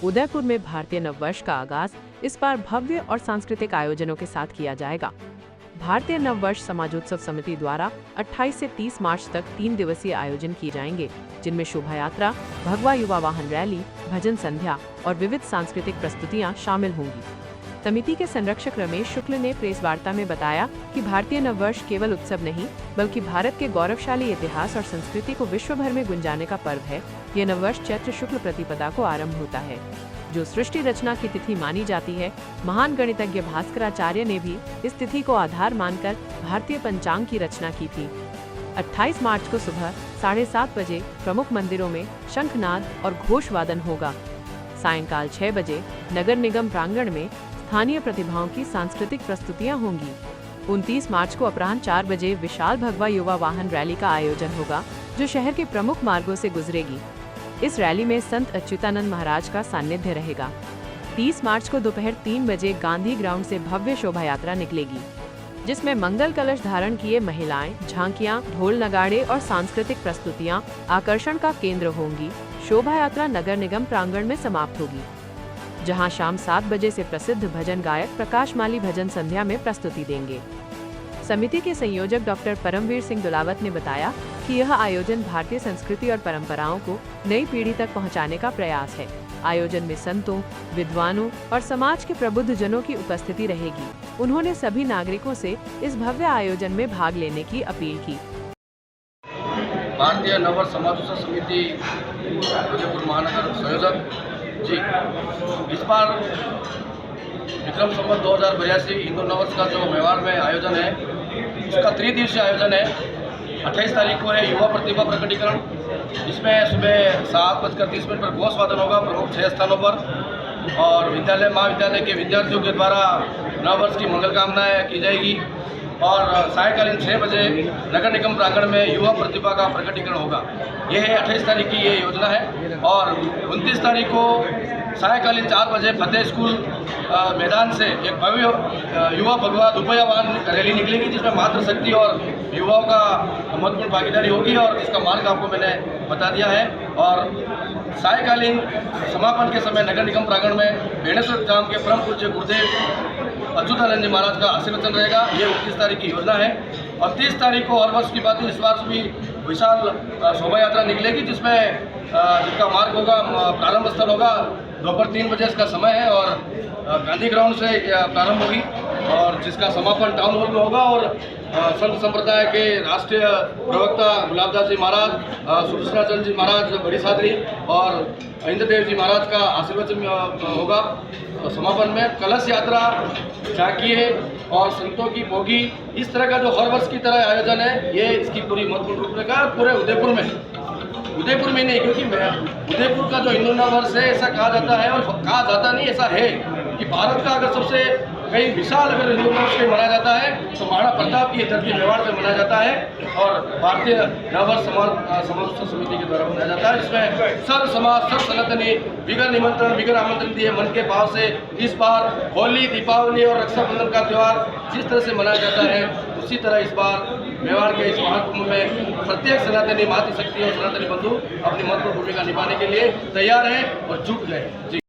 उदयपुर में भारतीय नववर्ष का आगाज इस बार भव्य और सांस्कृतिक आयोजनों के साथ किया जाएगा। भारतीय नववर्ष समाजोत्सव समिति द्वारा 28 से 30 मार्च तक 3 दिवसीय आयोजन किए जाएंगे, जिनमें शोभा यात्रा, भगवा युवा वाहन रैली, भजन संध्या और विविध सांस्कृतिक प्रस्तुतियां शामिल होंगी। समिति के संरक्षक रमेश शुक्ल ने प्रेस वार्ता में बताया कि भारतीय नववर्ष केवल उत्सव नहीं, बल्कि भारत के गौरवशाली इतिहास और संस्कृति को विश्व भर में गुंजाने का पर्व है। ये नववर्ष चैत्र शुक्ल प्रतिपदा को आरंभ होता है, जो सृष्टि रचना की तिथि मानी जाती है। महान गणितज्ञ भास्कराचार्य ने भी इस तिथि को आधार मानकर भारतीय पंचांग की रचना की थी। 28 मार्च को सुबह 7:30 बजे प्रमुख मंदिरों में शंखनाद और घोष वादन होगा। सायंकाल 6 बजे नगर निगम प्रांगण में स्थानीय प्रतिभाओं की सांस्कृतिक प्रस्तुतियां होंगी। 29 मार्च को अपराह्न 4 बजे विशाल भगवा युवा वाहन रैली का आयोजन होगा, जो शहर के प्रमुख मार्गों से गुजरेगी। इस रैली में संत अच्युतानंद महाराज का सानिध्य रहेगा। 30 मार्च को दोपहर 3 बजे गांधी ग्राउंड से भव्य शोभा यात्रा निकलेगी, जिसमें मंगल कलश धारण किए महिलाएं, झांकियां, ढोल नगाड़े और सांस्कृतिक प्रस्तुतियां आकर्षण का केंद्र होंगी। शोभा यात्रा नगर निगम प्रांगण में समाप्त होगी, जहां शाम 7 बजे से प्रसिद्ध भजन गायक प्रकाश माली भजन संध्या में प्रस्तुति देंगे। समिति के संयोजक डॉक्टर परमवीर सिंह दुलावत ने बताया कि यह आयोजन भारतीय संस्कृति और परंपराओं को नई पीढ़ी तक पहुंचाने का प्रयास है। आयोजन में संतों, विद्वानों और समाज के प्रबुद्ध जनों की उपस्थिति रहेगी। उन्होंने सभी नागरिकों से इस भव्य आयोजन में भाग लेने की अपील की। भारतीय नववर्ष समाजोत्सव समिति उदयपुर महानगर संयोजक जी, इस बार विक्रम संवत 2082 हिंदू नववर्ष का जो मेवाड़ में आयोजन है, उसका 3 दिवसीय आयोजन है। 28 तारीख को है युवा प्रतिभा प्रकटीकरण, जिसमें सुबह 7:30 पर घोष वादन होगा प्रमुख 6 स्थानों पर, और विद्यालय महाविद्यालय के विद्यार्थियों के द्वारा नववर्ष की मंगल कामनाएं की जाएगी। और सायंकालीन 6 बजे नगर निगम प्रांगण में युवा प्रतिभा का प्रकटीकरण होगा। यह है 28 तारीख की ये योजना है। और 29 तारीख को सायंकालीन 4 बजे फतेह स्कूल मैदान से एक भव्य युवा भगवा दुपहिया वाहन रैली निकलेगी, जिसमें मातृशक्ति और युवाओं का महत्वपूर्ण भागीदारी होगी, और इसका मार्ग आपको मैंने बता दिया है। और सायंकालीन समापन के समय नगर निगम प्रांगण में बेणेश्वर धाम के परम पूज्य गुरुदेव अच्युतानंद जी महाराज का आशीर्वचन रहेगा। ये 29 तारीख की योजना है। और 30 तारीख को हर वर्ष की बात इस वर्ष भी विशाल शोभा यात्रा निकलेगी, जिसका मार्ग होगा, प्रारंभ स्थल होगा, दोपहर 3 बजे इसका समय है, और गांधी ग्राउंड से प्रारंभ होगी, और जिसका समापन टाउन हॉल में होगा। और संत संप्रदाय के राष्ट्रीय प्रवक्ता गुलाबदास जी महाराज, सुदर्शनाचल जी महाराज बड़ी सादरी और इंद्रदेव जी महाराज का आशीर्वचन होगा। समापन में कलश यात्रा, झांकिए और संतों की भोगी, इस तरह का जो हर वर्ष की तरह आयोजन है, ये इसकी पूरी महत्वपूर्ण रूपरेखा पूरे उदयपुर में नहीं, क्योंकि उदयपुर का जो हिंदू नववर्ष है, ऐसा कहा जाता है, और कहा जाता नहीं, ऐसा है कि भारत का अगर सबसे कई विशाल अगर हिंदू नववर्ष मनाया जाता है तो महाराणा प्रताप की धरती मेवाड़ में मनाया जाता है, और भारतीय नववर्ष समाजोत्सव समिति के द्वारा मनाया जाता है, जिसमें सर्व समाज, सर्व सनातनी बिगर निमंत्रण बिगर आमंत्रण दिए मन के भाव से इस बार होली, दीपावली और रक्षाबंधन का त्यौहार जिस तरह से मनाया जाता है, उसी तरह इस बार मेवाड़ के इस महाकुंभ में प्रत्येक सनातनी मातृशक्ति और सनातनी बंधु अपनी महत्वपूर्ण भूमिका निभाने के लिए तैयार हैं और जुट गए।